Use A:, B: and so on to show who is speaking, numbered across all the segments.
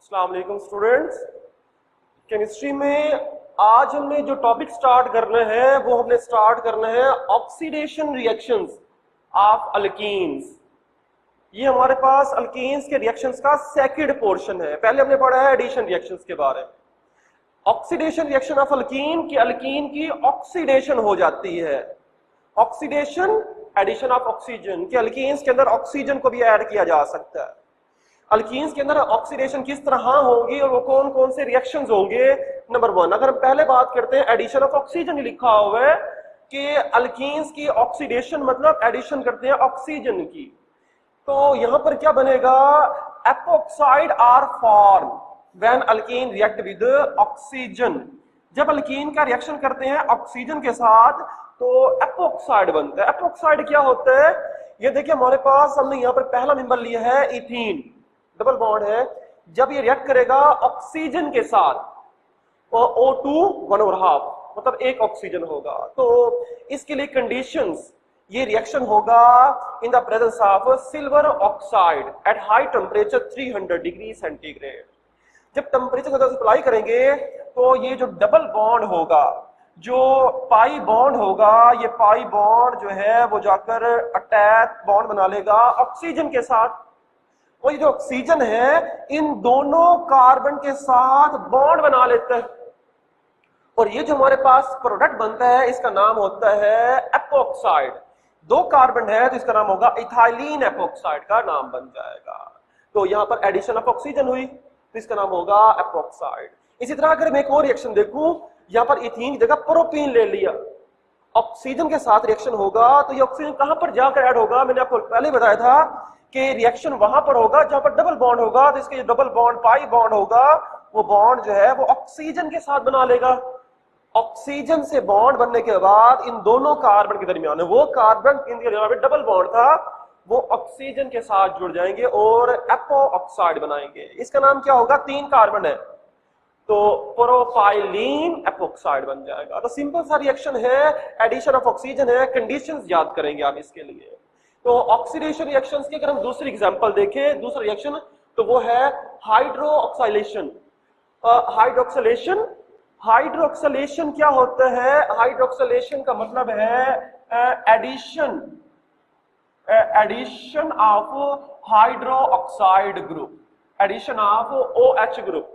A: अस्सलाम वालेकुम students. Chemistry में आज हमने जो टॉपिक स्टार्ट करना है वो हमने स्टार्ट करना है ऑक्सीडेशन रिएक्शंस ऑफ अल्कीन्स। ये हमारे पास अल्कीन्स के रिएक्शंस का सेकंड पोर्शन है। पहले हमने पढ़ा है एडिशन रिएक्शंस के बारे में। ऑक्सीडेशन रिएक्शन ऑफ अल्कीन की ऑक्सीडेशन हो जाती है। ऑक्सीडेशन एडिशन ऑफ ऑक्सीजन कि अल्कीन्स के अंदर ऑक्सीजन को भी ऐड किया जा सकता है। अल्कीन्स के अंदर ऑक्सीडेशन किस तरह होगी और वो कौन कौन से रिएक्शंस होंगे। नंबर वन, अगर हम पहले बात करते हैं एडिशन ऑफ ऑक्सीजन, लिखा हुआ है कि अल्कीन्स की ऑक्सीडेशन मतलब एडिशन करते हैं ऑक्सीजन की। तो यहां पर क्या बनेगा, epoxide are form when alkene react with oxygen. जब अल्कीन का रिएक्शन करते हैं ऑक्सीजन के साथ तो एपोक्साइड बनता है। एपोक्साइड क्या होता है, ये देखिए हमारे पास हमने यहाँ पर पहला मेंबर लिया है इथीन, डबल बॉन्ड है। जब ये रिएक्ट करेगा ऑक्सीजन के साथ तो O2 1/2 मतलब एक ऑक्सीजन होगा। तो इसके लिए कंडीशंस, ये रिएक्शन होगा in the presence of silver oxide at high temperature 300 degree centigrade. जब टेम्परेचर को अप्लाई करेंगे तो ये जो डबल बॉन्ड होगा, जो पाई बॉन्ड होगा, ये पाई बॉन्ड जो है वो जाकर अटैच बॉन्ड बना लेगा ऑक्सीजन के साथ। और ये जो ऑक्सीजन है इन दोनों कार्बन के साथ बॉन्ड बना लेता है और ये जो हमारे पास प्रोडक्ट बनता है इसका नाम होता है एपोक्साइड। दो कार्बन है तो इसका नाम होगा इथाइलिन एपोक्साइड का नाम बन जाएगा। तो यहां पर एडिशन ऑफ ऑक्सीजन हुई तो इसका नाम होगा एपोक्साइड। इसी तरह अगर मैं एक और रिएक्शन देखूं, यहां पर इथीन की जगह प्रोपीन ले लिया, ऑक्सीजन के साथ रिएक्शन होगा तो ये ऑक्सीजन कहां पर जाकर ऐड होगा, मैंने आपको पहले बताया था कि रिएक्शन वहां पर होगा जहां पर डबल बॉन्ड होगा। तो इसके जो डबल बॉन्ड पाई बॉन्ड होगा वो बॉन्ड जो है वो ऑक्सीजन के साथ बना लेगा। ऑक्सीजन से बॉन्ड बनने के बाद इन दोनों कार्बन के दरमियान वो कार्बन इनके दरमियान डबल बॉन्ड था वो ऑक्सीजन के साथ जुड़ जाएंगे और एपो ऑक्साइड बनाएंगे। इसका नाम क्या होगा, 3 कार्बन है तो प्रोपाइलीन एपोक्साइड बन जाएगा। तो सिंपल सा रिएक्शन है, एडिशन ऑफ ऑक्सीजन है। कंडीशंस याद करेंगे आप इसके लिए। तो ऑक्सीडेशन रिएक्शंस की अगर हम दूसरी एग्जांपल देखें, दूसरा रिएक्शन तो वो है हाइड्रोक्साइलेशन। हाइड्रोक्सिलेशन क्या होता है, हाइड्रोक्सिलेशन का मतलब है addition of hydro oxide group, addition of OH group.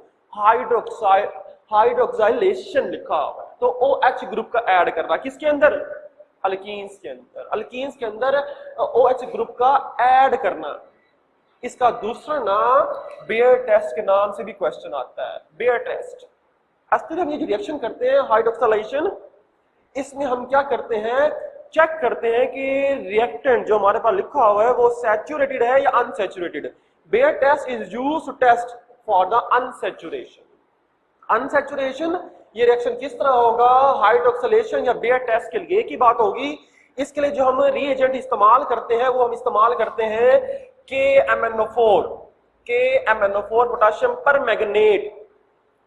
A: Hydroxylation लिखा हुआ है तो OH ग्रुप का ऐड करना किसके अंदर, अल्कीन्स के अंदर। अल्कीन्स के अंदर OH ग्रुप का ऐड करना, इसका दूसरा नाम बेयर टेस्ट के नाम से भी क्वेश्चन आता है, बेयर टेस्ट। हम ये जो रिएक्शन करते हैं हाइड्रोक्सिलेशन, इसमें हम क्या करते हैं, चेक करते हैं कि रिएक्टेंट जो हमारे पास लिखा हुआ है वो सैचुरेटेड है या unsaturated. Baeyer test is used to test for the unsaturation. Unsaturation ये रिएक्शन किस तरह होगा, हाइड्रोक्सिलेशन या बेयर टेस्ट के लिए की बात होगी। इसके लिए जो हम रिएजेंट इस्तेमाल करते हैं वो हम इस्तेमाल करते हैं KMnO4 पोटेशियम परमैंगनेट।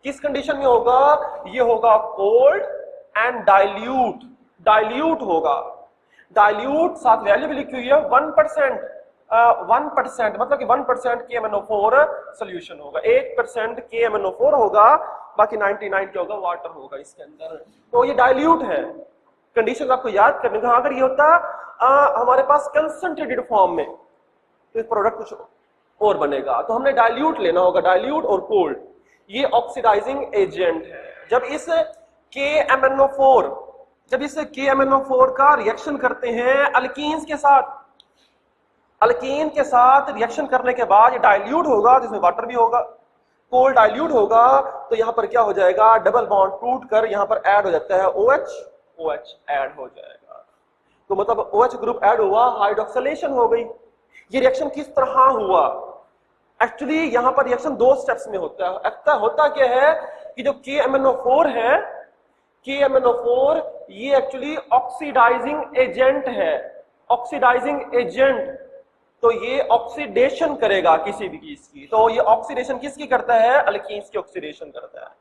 A: किस कंडीशन में होगा, ये होगा कोल्ड एंड डाइल्यूट होगा। डाइल्यूट साथ वैल्यू भी लिखी हुई है 1%, 1% मतलब कि 1% KMnO4 सोल्यूशन होगा, 1% KMnO4 होगा, बाकी 99 क्या होगा, वाटर होगा इसके अंदर। तो ये डाइल्यूट है। कंडीशन आपको याद करने का, अगर ये होता हमारे पास कंसंट्रेटेड फॉर्म में तो इस प्रोडक्ट कुछ और बनेगा। तो हमने डाइल्यूट लेना होगा, डाइल्यूट और कोल्ड, ये ऑक्सीडाइजिंग एजेंट है। जब इस KMnO4 का रिएक्शन करते हैं अल्कीन्स के साथ, अल्कीन के साथ रिएक्शन करने के बाद ये डाइल्यूट होगा जिसमें वाटर भी होगा, कोल्ड डाइल्यूट होगा तो यहां पर क्या हो जाएगा, डबल बॉन्ड टूट कर यहां पर ऐड हो जाता है OH ऐड हो जाएगा। तो मतलब OH ग्रुप ऐड हुआ, हाइड्रोक्सिलेशन हो गई। ये रिएक्शन किस तरह हुआ, एक्चुअली यहां पर रिएक्शन 2 स्टेप्स में होता है। होता क्या है कि जो KMnO4 है, KMnO4 ये एक्चुअली ऑक्सीडाइजिंग एजेंट है, ऑक्सीडाइजिंग एजेंट। तो ये ऑक्सीडेशन करेगा किसी भी चीज की। तो ये ऑक्सीडेशन किसकी करता है, अल्कीन्स की ऑक्सीडेशन करता है।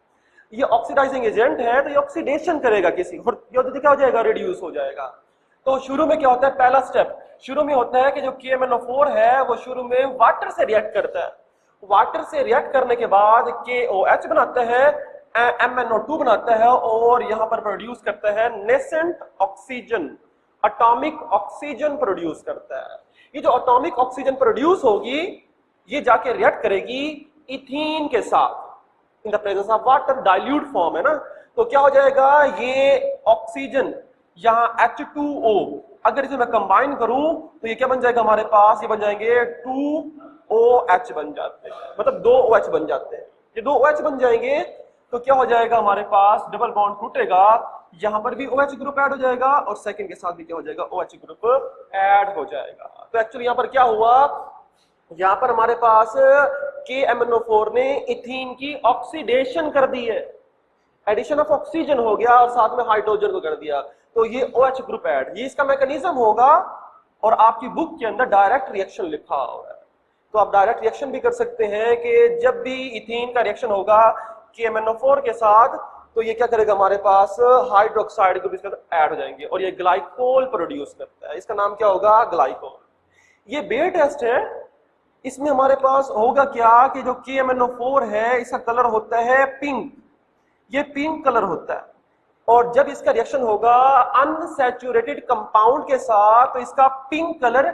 A: ये ऑक्सीडाइजिंग एजेंट है तो ये ऑक्सीडेशन करेगा किसी, क्या हो जाएगा, रिड्यूस हो जाएगा। तो शुरू में क्या होता है, पहला स्टेप शुरू में होता है कि जो KMnO4 है वो शुरू में वाटर से रिएक्ट करता है वाटर से रिएक्ट करने के बाद KOH बनाता है, MnO2 बनाता है और यहां पर प्रोड्यूस करता है nascent oxygen, atomic oxygen produce करता है। ये जो एटॉमिक ऑक्सीजन प्रोड्यूस होगी ये जाके रिएक्ट करेगी इथीन के साथ in the presence of water, dilute form है ना। तो क्या हो जाएगा, ये ऑक्सीजन यहां H2O, अगर इसे मैं कंबाइन करूं तो ये क्या बन जाएगा हमारे पास, ये बन जाएंगे 2OH बन जाते हैं, मतलब 2 OH बन जाते हैं। ये 2 OH बन जाएंगे तो क्या हो जाएगा हमारे पास, डबल बॉन्ड टूटेगा, यहां पर भी OH ग्रुप ऐड हो जाएगा और सेकंड के साथ भी क्या हो जाएगा, OH ग्रुप ऐड हो जाएगा। तो एक्चुअली यहां पर क्या हुआ, यहां पर हमारे पास KMnO4 ने इथीन की ऑक्सीडेशन कर दी है, एडिशन ऑफ ऑक्सीजन हो गया और साथ में हाइड्रोजन को कर दिया, तो ये OH ग्रुप ऐड, ये इसका मैकेनिज्म होगा और आपकी बुक के अंदर डायरेक्ट रिएक्शन लिखा हुआ है। तो आप डायरेक्ट रिएक्शन भी कर सकते हैं कि जब भी इथीन का रिएक्शन होगा KMnO4 के साथ तो ये क्या करेगा, हमारे पास हाइड्रोक्साइड ग्रुप इसके अंदर ऐड हो जाएंगे और ये ग्लाइकोल प्रोड्यूस करता है, इसका नाम क्या होगा, ग्लाइकोल। ये बेयर टेस्ट है, इसमें हमारे पास होगा क्या कि जो KMnO4 है इसका कलर होता है पिंक, ये पिंक कलर होता है और जब इसका रिएक्शन होगा अनसैचुरेटेड कंपाउंड के साथ तो इसका पिंक कलर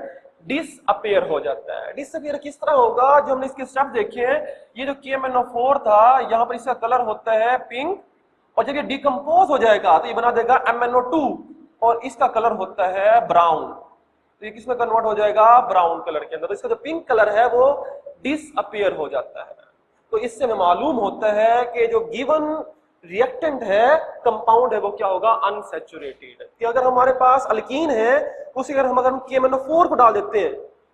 A: डिसअपीयर हो जाता है। डिसअपीयर किस तरह होगा, जो हमने इसके स्टेप देखे हैं, ये जो KMnO4 था यहां पर इसका कलर होता है पिंक और जब ये डिकम्पोज हो जाएगा तो ये बना देगा MnO2 और इसका कलर होता है ब्राउन, तो ये किसमें कन्वर्ट हो जाएगा, ब्राउन कलर के अंदर। तो इसका जो पिंक कलर है वो डिसअपीयर हो जाता है। तो इससे हमें मालूम होता है कि जो गिवन रिएक्टेंट है, कंपाउंड है, वो क्या होगा, अनसैचुरेटेड। कि अगर हमारे पास अल्कीन है उसे अगर हम KMnO4 को डाल देते हैं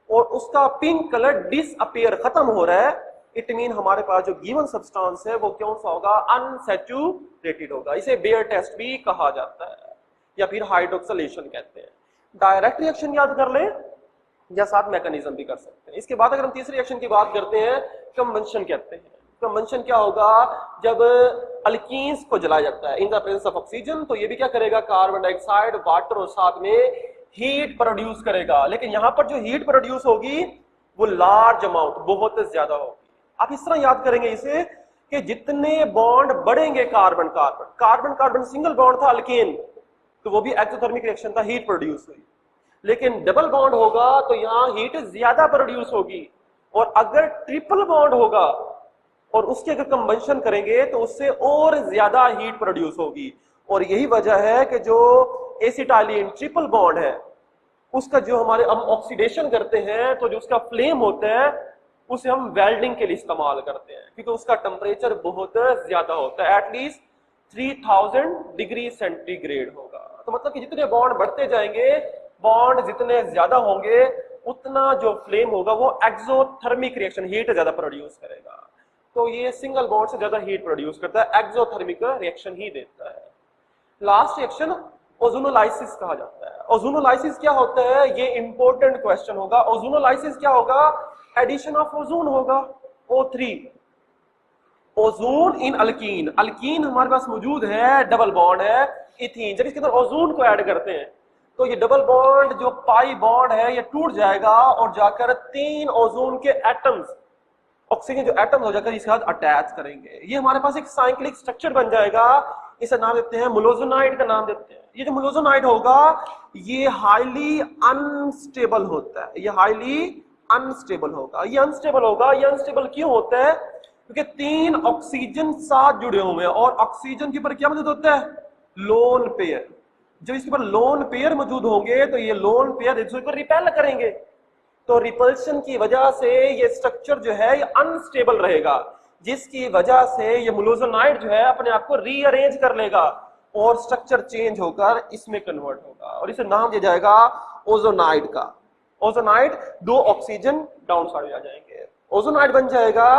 A: और उसका पिंक कलर डिसअपीयर, खत्म हो रहा है, इट मीन हमारे पास जो गिवन सब्सटेंस है वो कौन सा होगा, अनसैचुरेटेड होगा। इसे बेयर टेस्ट भी कहा जाता है या फिर हाइड्रोक्सिलेशन कहते हैं। डायरेक्ट रिएक्शन याद कर लें या साथ मैकेनिज्म भी कर सकते हैं। इसके बाद अगर हम तीसरे रिएक्शन की बात करते हैं, कंबंशन कहते हैं। कंबंशन क्या होगा, जब अल्कीन्स को जलाया जाता है in the presence of oxygen तो ये भी क्या करेगा, कार्बन डाइऑक्साइड, वाटर और साथ में हीट प्रोड्यूस करेगा। लेकिन यहां पर जो हीट प्रोड्यूस होगी वो लार्ज अमाउंट, बहुत ज्यादा होगी। आप इस तरह याद करेंगे इसे कि जितने बॉन्ड बढ़ेंगे carbon carbon, carbon carbon single bond था अल्केन, तो वो भी एक्सोथर्मिक रिएक्शन था, हीट प्रोड्यूस हुई। लेकिन डबल बॉन्ड होगा तो यहां हीट ज्यादा प्रोड्यूस होगी और अगर ट्रिपल बॉन्ड होगा और उसके अगर कंबंशन करेंगे तो उससे और ज्यादा हीट प्रोड्यूस होगी। और यही वजह है कि जो एसिटाइलिन ट्रिपल बॉन्ड है उसका जो हम ऑक्सीडेशन करते हैं तो जो उसका फ्लेम होता है उसे हम वेल्डिंग के लिए इस्तेमाल करते हैं क्योंकि उसका टेम्परेचर बहुत ज्यादा होता है, एटलीस्ट 3000 डिग्री सेंटीग्रेड होगा। तो मतलब कि जितने बॉन्ड बढ़ते जाएंगे, बॉन्ड जितने ज्यादा होंगे उतना जो फ्लेम होगा वो एक्सोथर्मिक रिएक्शन, हीट ज्यादा प्रोड्यूस करेगा। तो ये सिंगल बॉन्ड से ज्यादा हीट प्रोड्यूस करता है, एक्सोथर्मिक रिएक्शन ही देता है। लास्ट रिएक्शन ओजोनोलाइसिस कहा जाता है। ओजोनोलाइसिस क्या होता है, ये इंपॉर्टेंट क्वेश्चन होगा। ओजोनोलाइसिस क्या होगा, एडिशन ऑफ ओजोन होगा, O3, ozone in alkyne. Alkyne हमारे पास मौजूद है, डबल बॉन्ड है इथीन, जब इसके अंदर ओजोन को ऐड करते हैं तो ये डबल बॉन्ड जो पाई बॉन्ड है ये टूट जाएगा और जाकर 3 ओजोन के एटम्स, ऑक्सीजन जो एटम हो जाकर इसके साथ अटैच करेंगे। ये हमारे पास एक साइक्लिक स्ट्रक्चर बन जाएगा, इसे नाम देते हैं मोलोजोनाइड का नाम देते हैं। ये जो मोलोजोनाइड होगा ये हाईली अनस्टेबल होता है, ये हाईली अनस्टेबल होगा। ये अनस्टेबल होगा, ये अनस्टेबल क्यों होता है, क्योंकि 3 ऑक्सीजन साथ जुड़े हुए हैं और ऑक्सीजन के ऊपर क्या मौजूद होता है, लोन पेयर। जब इसके ऊपर लोन पेयर मौजूद होंगे तो ये लोन पेयर एक दूसरे को रिपेल करेंगे, तो रिपल्शन की वजह से ये स्ट्रक्चर जो है ये अनस्टेबल रहेगा, जिसकी वजह से ये मोलोजोनाइड जो है अपने आप को रीअरेंज कर लेगा और स्ट्रक्चर चेंज होकर इसमें कन्वर्ट होगा और इसे नाम दिया जाएगा ओजोनाइड का। ओजोनाइड 2 ऑक्सीजन डाउन साइड आ जाएंगे, ओजोनाइड बन जाएगा।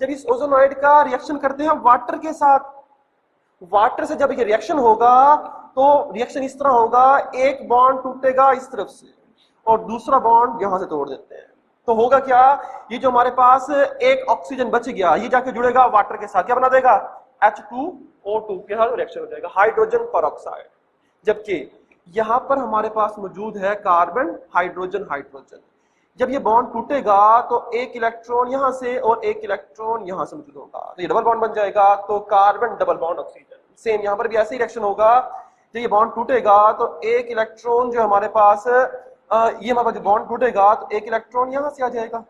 A: जब इस ओजोनाइड का रिएक्शन करते हैं वाटर के साथ, वाटर से जब ये रिएक्शन होगा तो रिएक्शन इस तरह होगा, एक बॉन्ड टूटेगा इस तरफ से और दूसरा बॉन्ड यहां से तोड़ देते हैं। तो होगा क्या, ये जो हमारे पास एक ऑक्सीजन बच गया ये जाके जुड़ेगा वाटर के साथ, क्या बना देगा, H2O2 के साथ रिएक्शन हो जाएगा, हाइड्रोजन परऑक्साइड। जबकि यहां पर हमारे पास मौजूद है कार्बन, हाइड्रोजन, हाइड्रोजन। जब ये बॉन्ड टूटेगा तो एक इलेक्ट्रॉन यहां से और एक इलेक्ट्रॉन यहां से मौजूद होगा, तो ये डबल बॉन्ड बन जाएगा, तो carbon double bond oxygen. Same यहां पर भी ऐसे ही रिएक्शन होगा, जब ये बॉन्ड टूटेगा तो एक इलेक्ट्रॉन जो हमारे पास ये हमारा जो बॉन्ड टूटेगा तो एक इलेक्ट्रॉन यहां से आ जाएगा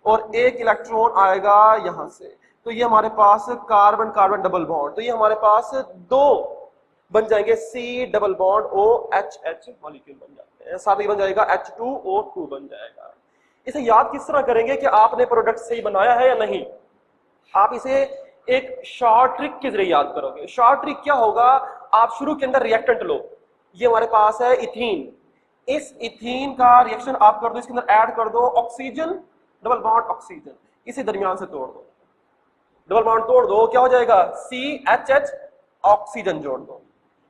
A: और एक इलेक्ट्रॉन आएगा यहां से, तो ये हमारे पास कार्बन कार्बन डबल बॉन्ड, तो ये हमारे पास दो बन जाएंगे C double bond O H H molecule बन जाते हैं, साथ ही बन जाएगा H2O2 बन जाएगा। इसे याद किस तरह करेंगे कि आपने प्रोडक्ट सही बनाया है या नहीं, आप इसे एक शॉर्ट ट्रिक के जरिए याद करोगे। शॉर्ट ट्रिक क्या होगा, आप शुरू के अंदर रिएक्टेंट लो, ये हमारे पास है इथीन, इस इथीन का रिएक्शन आप कर दो, इसके अंदर ऐड कर दो ऑक्सीजन डबल बॉन्ड ऑक्सीजन, इसे दरमियान से तोड़ दो, डबल बॉन्ड तोड़ दो, क्या हो जाएगा CHH ऑक्सीजन जोड़ दो,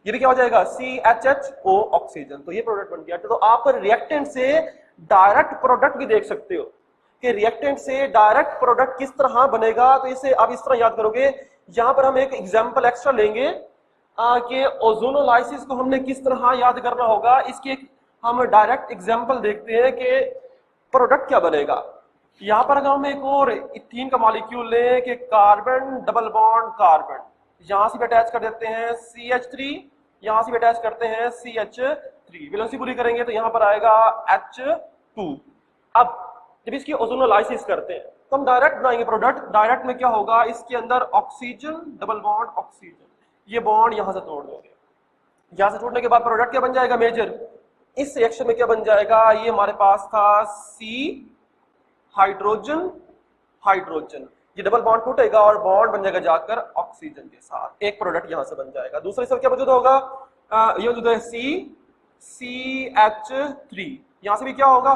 A: ये भी क्या हो जाएगा CHHO ऑक्सीजन, तो ये प्रोडक्ट बन गया। तो आप रिएक्टेंट से डायरेक्ट प्रोडक्ट भी देख सकते हो कि रिएक्टेंट से डायरेक्ट प्रोडक्ट किस तरह बनेगा, तो इसे आप इस तरह याद करोगे। यहां पर हम एक एग्जांपल एक्स्ट्रा लेंगे कि ओजोनोलाइसिस को हमने किस तरह याद करना होगा, इसकी एक हम डायरेक्ट एग्जांपल देखते हैं कि प्रोडक्ट क्या बनेगा। यहां पर अगर हम एक और इथीन का मॉलिक्यूल लें कि कार्बन डबल बॉन्ड कार्बन, यहां से भी अटैच कर देते हैं CH3, यहां से भी अटैच करते हैं CH3, वेलोसिटी पूरी करेंगे तो यहां पर आएगा H2। अब जब इसकी ओजोनोलाइसिस करते हैं तो हम डायरेक्ट बनाएंगे प्रोडक्ट, डायरेक्ट में क्या होगा, इसके अंदर ऑक्सीजन डबल बॉन्ड ऑक्सीजन, ये बॉन्ड यहां से तोड़ दोगे, यहां से तोड़ने के बाद प्रोडक्ट क्या बन जाएगा मेजर, इस रिएक्शन में क्या बन जाएगा, ये हमारे पास था C हाइड्रोजन हाइड्रोजन, ये डबल बॉन्ड टूटेगा और बॉन्ड बन जाएगा जाकर ऑक्सीजन के साथ, एक प्रोडक्ट यहां से बन जाएगा। दूसरे सब क्या मौजूद होगा, ये मौजूद है CH3, यहां से भी क्या होगा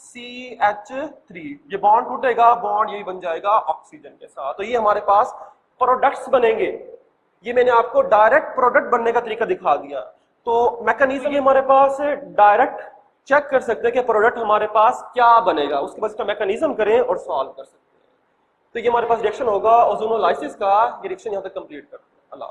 A: CH3, ये बॉन्ड टूटेगा, बॉन्ड यही बन जाएगा ऑक्सीजन के साथ, तो ये हमारे पास प्रोडक्ट्स बनेंगे। ये मैंने आपको डायरेक्ट प्रोडक्ट बनने का तरीका दिखा दिया। तो मैकेनिज्म हमारे पास डायरेक्ट चेक कर सकते हैं कि प्रोडक्ट हमारे पास क्या बनेगा, उसके बाद इसका मैकेनिज्म करें और सॉल्व कर सकते हैं। तो ये हमारे पास रिएक्शन होगा ओजोनोलाइसिस का, ये रिएक्शन यहां तक कंप्लीट करते हैं। अल्लाह।